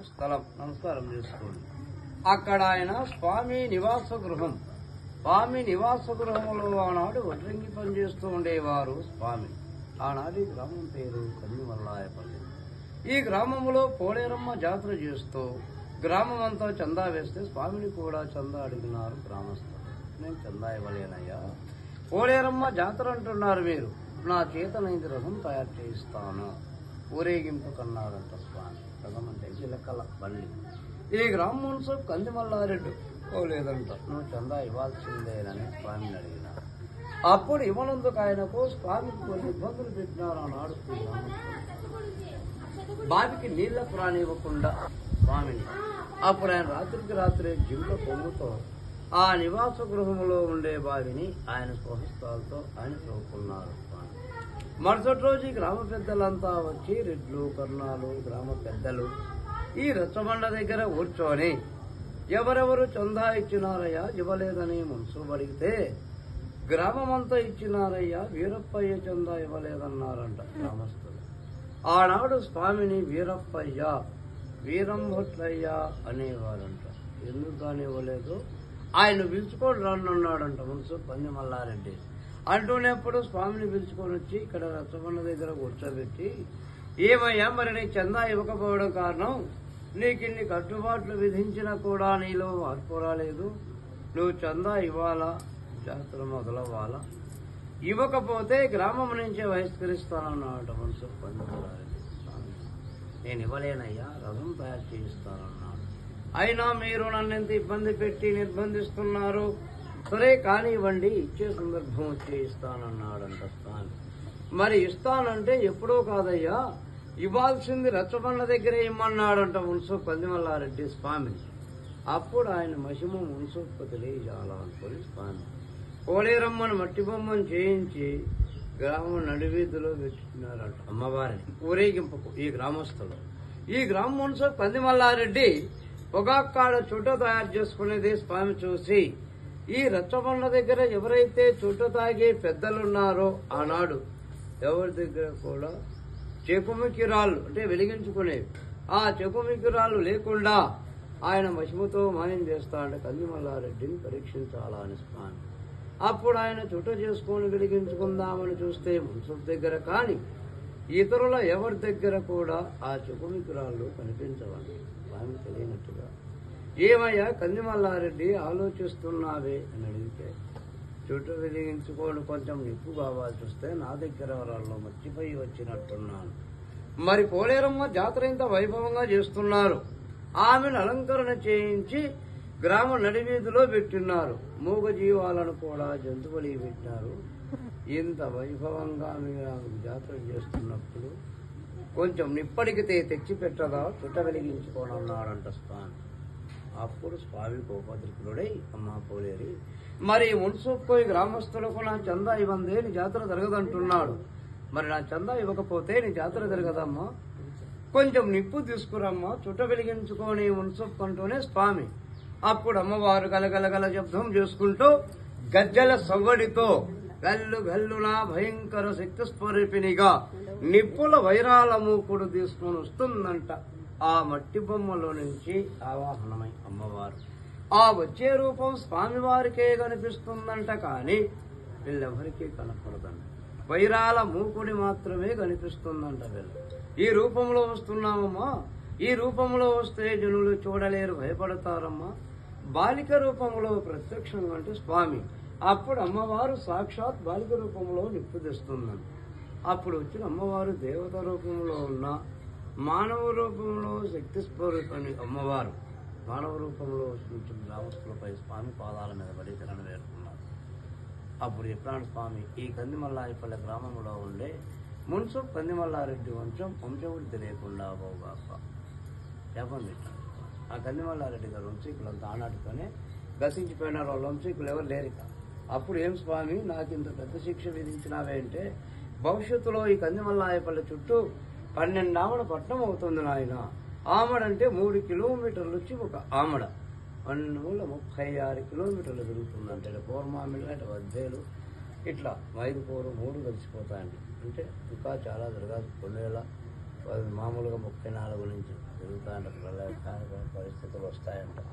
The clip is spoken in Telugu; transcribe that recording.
స్థలం నమస్కారం చేసుకోండి. అక్కడ ఆయన స్వామి నివాస గృహం. స్వామి నివాస గృహంలో ఆనాడు వడ్రంగి పనిచేస్తూ ఉండేవారు స్వామి. ఆనాడు ఈ గ్రామం పేరు కందిమల్లాయపల్లి. ఈ గ్రామంలో పోలేరమ్మ జాతర చేస్తూ గ్రామం అంతా చందా వేస్తే స్వామిని కూడా చందా అడిగినారు గ్రామస్తులు. నేను చందా ఇవ్వలేనయ్యా, పోలేరమ్మ జాతర అంటున్నారు మీరు, నా చేతనైంది రథం తయారు చేయిస్తాను, ఊరేగింపు కన్నారంట స్వామి. రథం అంటే చిలకల బండి. ఈ గ్రామం మనసు కందిమల్లారెడ్డి లేదంట, నువ్వు చందా ఇవ్వాల్సిందేనని స్వామిని అడిగినారు. అప్పుడు ఇవ్వనందుకు ఆయనకు స్వామికి కొన్ని ఇబ్బందులు పెట్టినారు. ఆనాడు బావికి నీళ్లకు రానివ్వకుండా స్వామిని. అప్పుడు ఆయన రాత్రికి రాత్రి జింక కొమ్ముతో ఆ నివాస గృహంలో ఉండే బావిని ఆయన స్వహస్తాలతో ఆయన తోకున్నారు స్వామి. మరుసటి రోజు ఈ గ్రామ పెద్దలంతా వచ్చి రెడ్లు కర్ణాలు గ్రామ పెద్దలు ఈ రచ్చబండ దగ్గర కూర్చొని ఎవరెవరు చందా ఇచ్చినారయ్యా, ఇవ్వలేదని మనసు అడిగితే గ్రామమంతా ఇచ్చినారయ్యా, వీరప్పయ్య చందా ఇవ్వలేదన్నారంట గ్రామస్తులు. ఆనాడు స్వామిని వీరప్పయ్య, వీరంభట్లయ్య అనేవారంట. ఎందుకు కానీ ఇవ్వలేదు, ఆయన పిలుచుకొని రన్నన్నాడంట మనసు కందిమల్లారెడ్డి. అంటూనేప్పుడు స్వామిని పిలుచుకొని వచ్చి ఇక్కడ రచ్చబండ దగ్గర కూర్చోబెట్టి, ఏమయ్యా మరి నీ చందా ఇవ్వకపోవడం కారణం, నీకు ఇన్ని కట్టుబాట్లు విధించినా కూడా నీలో మార్పు రాలేదు, నువ్వు చందా ఇవ్వాలా, జాతర మొదలవ్వాలా, ఇవ్వకపోతే గ్రామం నుంచే బహిష్కరిస్తానన్నాడు మనసు కందిమల్లారెడ్డి. స్వామి నేను ఇవ్వలేనయ్యా, రథం తయారు చేయిస్తానన్నాడు. అయినా మీరు నన్ను ఎంత ఇబ్బంది పెట్టి నిర్బంధిస్తున్నారు, సరే కానివ్వండి, ఇచ్చే సందర్భం వచ్చి ఇస్తానన్నాడంట స్వామి. మరి ఇస్తానంటే ఎప్పుడో కాదయ్యా, ఇవ్వాల్సింది రచ్చబండ దగ్గరే ఇమ్మన్నాడంట మనసు కందిమల్లారెడ్డి స్వామిని. అప్పుడు ఆయన మహిమ మనసుకు తెలియజేయాలనుకుని స్వామి పోలేరమ్మను మట్టి బొమ్మను చేయించి గ్రామం నడివీధిలో పెట్టినారంట అమ్మవారిని ఊరేగింపుకు. ఈ గ్రామస్తులు ఈ గ్రామం మనసు కందిమల్లారెడ్డి పొగాక్కాడ చుట్ట తయారు చేసుకునేది స్వామి చూసి, ఈ రచ్చబండ దగ్గర ఎవరైతే చుట్ట తాగే పెద్దలున్నారో ఆనాడు ఎవరి దగ్గర కూడా చెకుమికిరాళ్ళు అంటే వెలిగించుకునేవి, ఆ చెకుమికిరాళ్ళు లేకుండా ఆయన మహిమతో మాయం చేస్తాడంటే కందిమల్లారెడ్డిని పరీక్షించాలా అని స్వామి. అప్పుడు ఆయన చుట్ట చేసుకొని వెలిగించుకుందామని చూస్తే మనుషుల దగ్గర కానీ ఇతరుల ఎవరి దగ్గర కూడా ఆ చెకుమికిరాళ్ళు కనిపించవండి. స్వామి తెలియనట్టుగా, ఏమయ్యా కందిమల్లారెడ్డి ఆలోచిస్తున్నావే అని అడిగితే, చుట్టూ వెలిగించుకొని కొంచెం నిప్పు కావాల్సి వస్తే నా దగ్గర వాళ్ళు మర్చిపోయి వచ్చినట్టున్నాను. మరి పోలేరమ్మ జాతర ఇంత వైభవంగా చేస్తున్నారు, ఆమెను అలంకరణ చేయించి గ్రామ నడివీధిలో పెట్టిన్నారు, మూగ జీవాలను కూడా జంతువులు పెట్టినారు. ఇంత వైభవంగా మీరు జాతర చేస్తున్నప్పుడు కొంచెం నిప్పటికితే తెచ్చి పెట్టదా, చుట్ట వెలిగించుకోనన్నాడంట స్వామి. అప్పుడు స్వామి కోపద్రికుడై, అమ్మ పోలేరి, మరి మున్సూపోయి గ్రామస్తులకు నా చందా ఇవ్వందే నీ జాతర జరగదంటున్నాడు, మరి నా చందా ఇవ్వకపోతే నీ జాతర జరగదమ్మా, కొంచెం నిప్పు తీసుకురమ్మా, చుట్ట వెలిగించుకొని మున్సూప్ అంటూనే స్వామి. అప్పుడు అమ్మవారు గలగలగల శబ్దం చేసుకుంటూ గజ్జల సవ్వడితో గల్లు గల్లున భయంకర శక్తి స్వరూపినిగా నిప్పుల వైరాల మూకుడు తీసుకుని వస్తుందంట ఆ మట్టి బొమ్మలో నుంచి ఆవాహనమై అమ్మవారు. ఆ వచ్చే రూపం స్వామివారికే కనిపిస్తుందంట, కానీ వీళ్ళెవరికీ కనపడదంట, వైరాల మూకుడి మాత్రమే కనిపిస్తుందంట. వీళ్ళు ఈ రూపంలో వస్తున్నామమ్మా, ఈ రూపంలో వస్తే జనులు చూడలేరు, భయపడతారమ్మా, బాలిక రూపంలో ప్రత్యక్షంగా అంటే స్వామి. అప్పుడు అమ్మవారు సాక్షాత్ బాలిక రూపంలో నిప్పు తెస్తుందని. అప్పుడు వచ్చిన అమ్మవారు దేవత రూపంలో ఉన్న మానవ రూపంలో శక్తి స్వరూపని అమ్మవారు మానవ రూపంలో వచ్చిన గ్రామస్తులపై స్వామి పాదాల మీద పడి తిరణ వేరుకున్నారు. అప్పుడు చెప్పినాడు స్వామి, ఈ కందిమల్లాయపల్లి గ్రామంలో ఉండే మున్సు కందిమల్లారెడ్డి వంశవృద్ధి తెలియకుండా పోగాక జపం పెట్టాడు. ఆ కందిమల్లారెడ్డి గారు వంశీకులంతా ఆనాటితోనే గసించిపోయినారు, వాళ్ళ వంశీకులు ఎవరు లేరిక. అప్పుడు ఏం స్వామి నాకు ఇంత పెద్ద శిక్ష విధించినావే అంటే, భవిష్యత్తులో ఈ కందిమల్లాయపల్లి చుట్టూ 12 ఆమడ పట్టణం అవుతుంది నాయన. ఆమడంటే 3 కిలోమీటర్లు వచ్చి ఒక ఆమడ 36 కిలోమీటర్లు తిరుగుతుందంటే, పూర్మామిళ్ళ అంటే వద్దేలు ఇట్లా 5 4 3 కలిసిపోతాయండి. అంటే ఇంకా చాలా జరగాలి. 2000 మామూలుగా 34 నుంచి జరుగుతాయంట, ప్రళయకాల పరిస్థితులు వస్తాయంట.